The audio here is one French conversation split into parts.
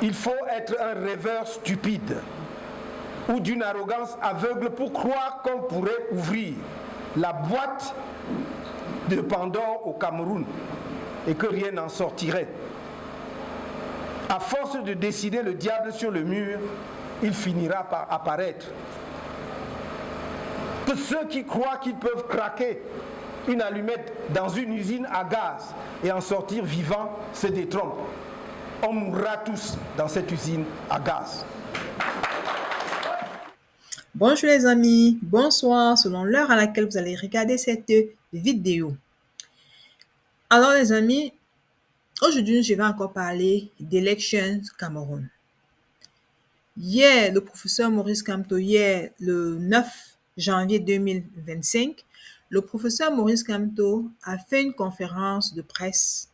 Il faut être un rêveur stupide ou d'une arrogance aveugle pour croire qu'on pourrait ouvrir la boîte de Pandore au Cameroun et que rien n'en sortirait. À force de dessiner le diable sur le mur, il finira par apparaître. Que ceux qui croient qu'ils peuvent craquer une allumette dans une usine à gaz et en sortir vivants se détrompent. On mourra tous dans cette usine à gaz. Bonjour les amis, bonsoir selon l'heure à laquelle vous allez regarder cette vidéo. Alors les amis, aujourd'hui je vais encore parler d'Elections Cameroun. Hier, le professeur Maurice Kamto, le 9 janvier 2025, le professeur Maurice Kamto a fait une conférence de presse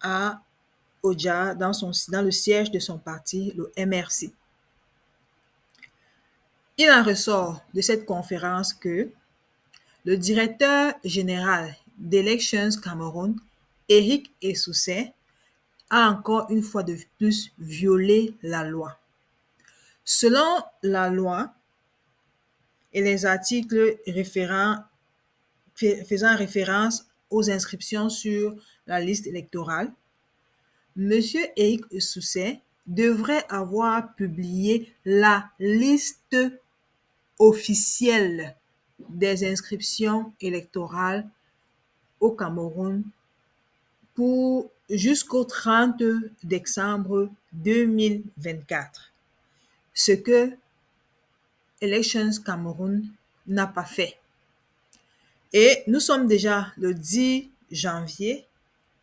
à Oja dans le siège de son parti, le MRC. Il en ressort de cette conférence que le directeur général d'Elections Cameroun, Eric Essoussé, a encore une fois de plus violé la loi. Selon la loi et les articles faisant référence aux inscriptions sur la liste électorale, M. Eric Essoussé devrait avoir publié la liste officielle des inscriptions électorales au Cameroun jusqu'au 30 décembre 2024, ce que Elections Cameroun n'a pas fait. Et nous sommes déjà le 10 janvier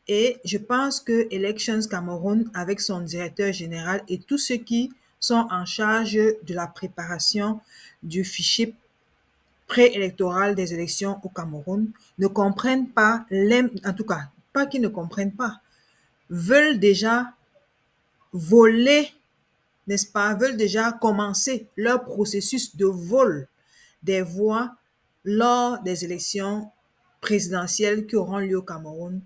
et je pense que Elections Cameroun, avec son directeur général et tous ceux qui sont en charge de la préparation du fichier préélectoral des élections au Cameroun, ne comprennent pas, en tout cas, pas qu'ils ne comprennent pas, veulent déjà voler, n'est-ce pas, veulent déjà commencer leur processus de vol des voix lors des élections présidentielles qui auront lieu au Cameroun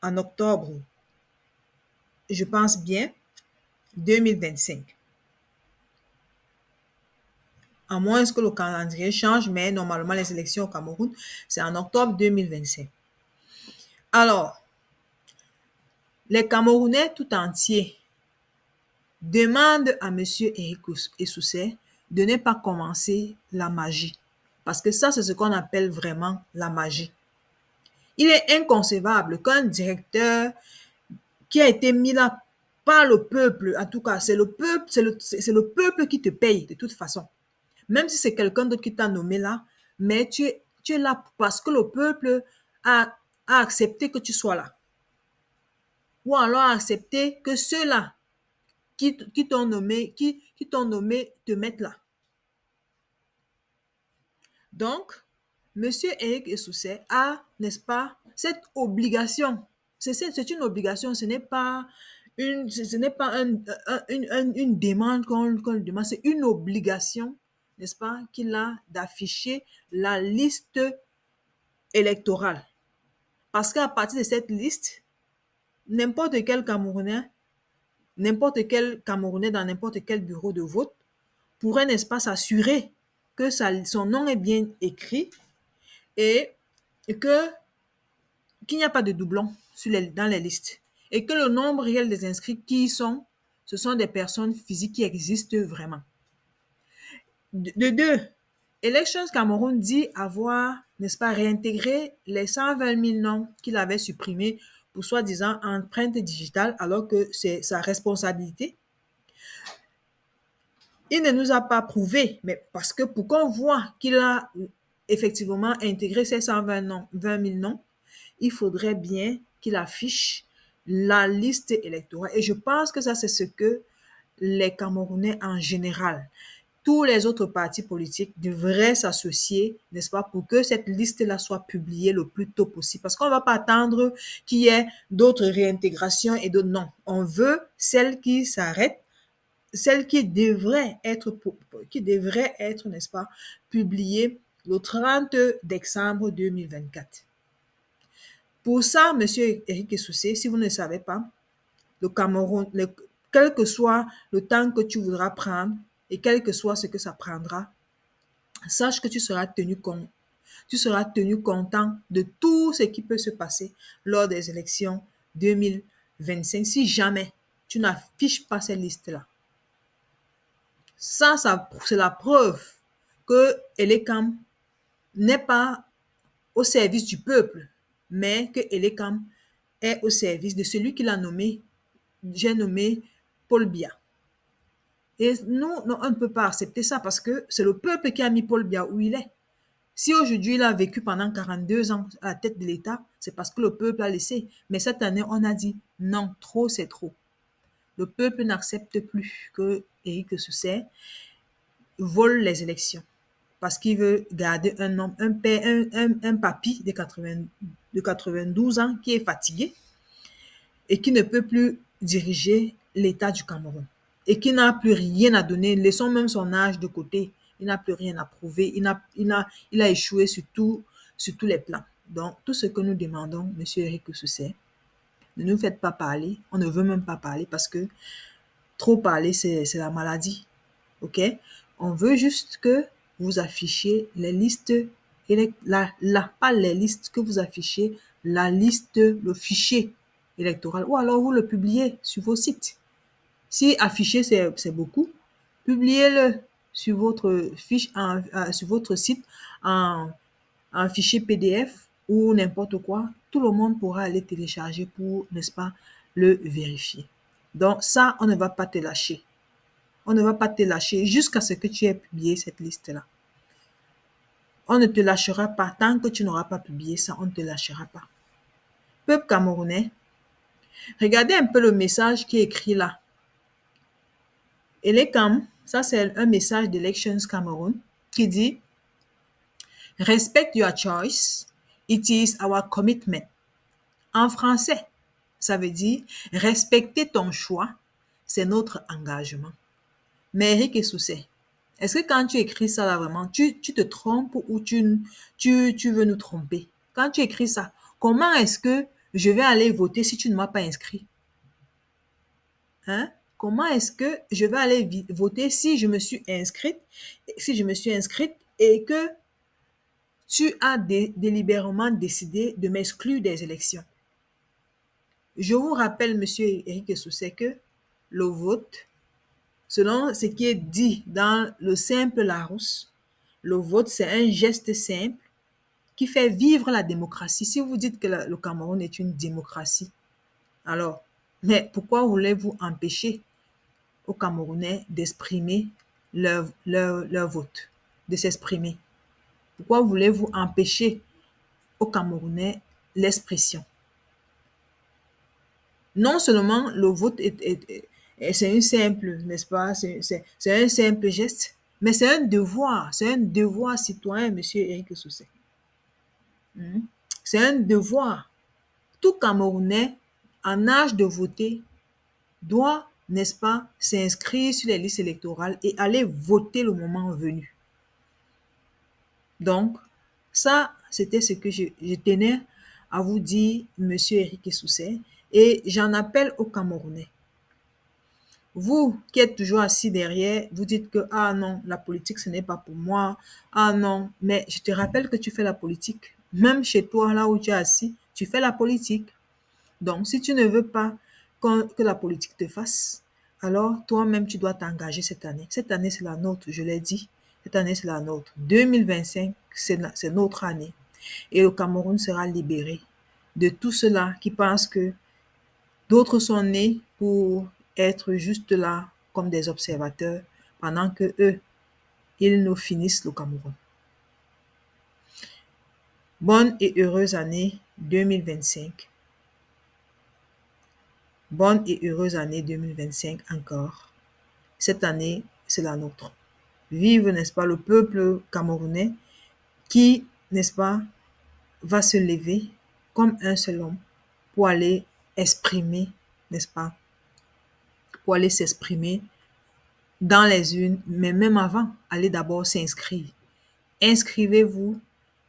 en octobre, je pense bien, 2025. À moins que le calendrier change, mais normalement, les élections au Cameroun, c'est en octobre 2025. Alors, les Camerounais tout entiers demandent à M. Eric Essoussé de ne pas commencer la magie. Parce que ça, c'est ce qu'on appelle vraiment la magie. Il est inconcevable qu'un directeur qui a été mis là par le peuple, en tout cas, c'est le peuple qui te paye de toute façon. Même si c'est quelqu'un d'autre qui t'a nommé là, mais tu es là parce que le peuple a accepté que tu sois là. Ou alors a accepté que ceux-là qui t'ont nommé, qui t'ont nommé te mettent là. Donc, M. Eric Essoussé a, n'est-ce pas, cette obligation. C'est une obligation, ce n'est pas une demande qu'on lui demande, c'est une obligation, n'est-ce pas, qu'il a d'afficher la liste électorale. Parce qu'à partir de cette liste, n'importe quel Camerounais dans n'importe quel bureau de vote pourrait, n'est-ce pas, s'assurer que son nom est bien écrit et qu'il n'y a pas de doublons dans les listes et que le nombre réel des inscrits ce sont des personnes physiques qui existent vraiment. De deux, Elections Cameroun dit avoir, n'est-ce pas, réintégré les 120 000 noms qu'il avait supprimés pour soi-disant empreinte digitale alors que c'est sa responsabilité. Il ne nous a pas prouvé, mais parce que pour qu'on voit qu'il a effectivement intégré ces 120 000 noms, il faudrait bien qu'il affiche la liste électorale. Et je pense que ça, c'est ce que les Camerounais en général, tous les autres partis politiques devraient s'associer, n'est-ce pas, pour que cette liste-là soit publiée le plus tôt possible. Parce qu'on ne va pas attendre qu'il y ait d'autres réintégrations et d'autres. Non, on veut celle qui s'arrête, celle qui devrait être, n'est-ce pas, publiée le 30 décembre 2024. Pour ça, M. Eric Essoussé, si vous ne le savez pas, le quel que soit le temps que tu voudras prendre et quel que soit ce que ça prendra, sache que tu seras tenu content de tout ce qui peut se passer lors des élections 2025 si jamais tu n'affiches pas cette liste-là. Ça, c'est la preuve que Elekam n'est pas au service du peuple, mais que Elekam est au service de celui qui l'a nommé. J'ai nommé Paul Biya. Et nous, on ne peut pas accepter ça parce que c'est le peuple qui a mis Paul Biya où il est. Si aujourd'hui il a vécu pendant 42 ans à la tête de l'État, c'est parce que le peuple a laissé. Mais cette année, on a dit non, trop c'est trop. Le peuple n'accepte plus que Éric Soucet vole les élections parce qu'il veut garder un homme, un papy de 92 ans qui est fatigué et qui ne peut plus diriger l'État du Cameroun et qui n'a plus rien à donner. Laissons même son âge de côté. Il n'a plus rien à prouver. Il a échoué sur tous les plans. Donc, tout ce que nous demandons, M. Éric Soucet, ne nous faites pas parler. On ne veut même pas parler parce que trop parler, c'est la maladie. OK? On veut juste que vous affichiez les listes, pas les listes, que vous affichez la liste, le fichier électoral, ou alors vous le publiez sur vos sites. Si afficher, c'est beaucoup, publiez-le sur votre fiche, sur votre site en fichier PDF ou n'importe quoi. Tout le monde pourra aller télécharger pour, n'est-ce pas, le vérifier. Donc ça, on ne va pas te lâcher. On ne va pas te lâcher jusqu'à ce que tu aies publié cette liste-là. On ne te lâchera pas. Tant que tu n'auras pas publié ça, on ne te lâchera pas. Peuple camerounais, regardez un peu le message qui est écrit là. Elekam, ça c'est un message d'Elections Cameroun qui dit « Respect your choice, it is our commitment ». En français, ça veut dire « Respecter ton choix, c'est notre engagement ». Mais Éric Soucet, est-ce que quand tu écris ça là vraiment, tu te trompes ou tu veux nous tromper? Quand tu écris ça, comment est-ce que je vais aller voter si tu ne m'as pas inscrit? Hein? Comment est-ce que je vais aller voter si je me suis inscrite et que tu as délibérément décidé de m'exclure des élections? Je vous rappelle, monsieur Éric Soucet, que le vote, selon ce qui est dit dans le simple Larousse, le vote, c'est un geste simple qui fait vivre la démocratie. Si vous dites que le Cameroun est une démocratie, alors, mais pourquoi voulez-vous empêcher aux Camerounais d'exprimer leur vote, de s'exprimer? Pourquoi voulez-vous empêcher aux Camerounais l'expression? Non seulement le vote c'est une simple, n'est-ce pas, c'est un simple geste, mais c'est un devoir citoyen, monsieur Éric Soucet. C'est un devoir. Tout Camerounais en âge de voter doit, n'est-ce pas, s'inscrire sur les listes électorales et aller voter le moment venu. Donc, ça, c'était ce que je tenais à vous dire, monsieur Éric Soucet, et j'en appelle aux Camerounais. Vous qui êtes toujours assis derrière, vous dites que « Ah non, la politique, ce n'est pas pour moi. Ah non, mais je te rappelle que tu fais la politique. Même chez toi, là où tu es assis, tu fais la politique. Donc, si tu ne veux pas que la politique te fasse, alors toi-même, tu dois t'engager cette année. Cette année, c'est la nôtre, je l'ai dit. Cette année, c'est la nôtre. 2025, c'est notre année. Et le Cameroun sera libéré de tout cela qui pensent que d'autres sont nés pour être juste là comme des observateurs pendant que eux, ils nous finissent le Cameroun. Bonne et heureuse année 2025. Bonne et heureuse année 2025 encore. Cette année, c'est la nôtre. Vive, n'est-ce pas, le peuple camerounais qui, n'est-ce pas, va se lever comme un seul homme pour aller exprimer, n'est-ce pas, pour aller s'exprimer dans les urnes, mais même avant, allez d'abord s'inscrire. Inscrivez-vous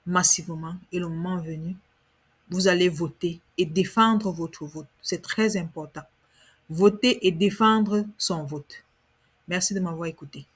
massivement et le moment venu, vous allez voter et défendre votre vote. C'est très important. voter et défendre son vote. Merci de m'avoir écouté.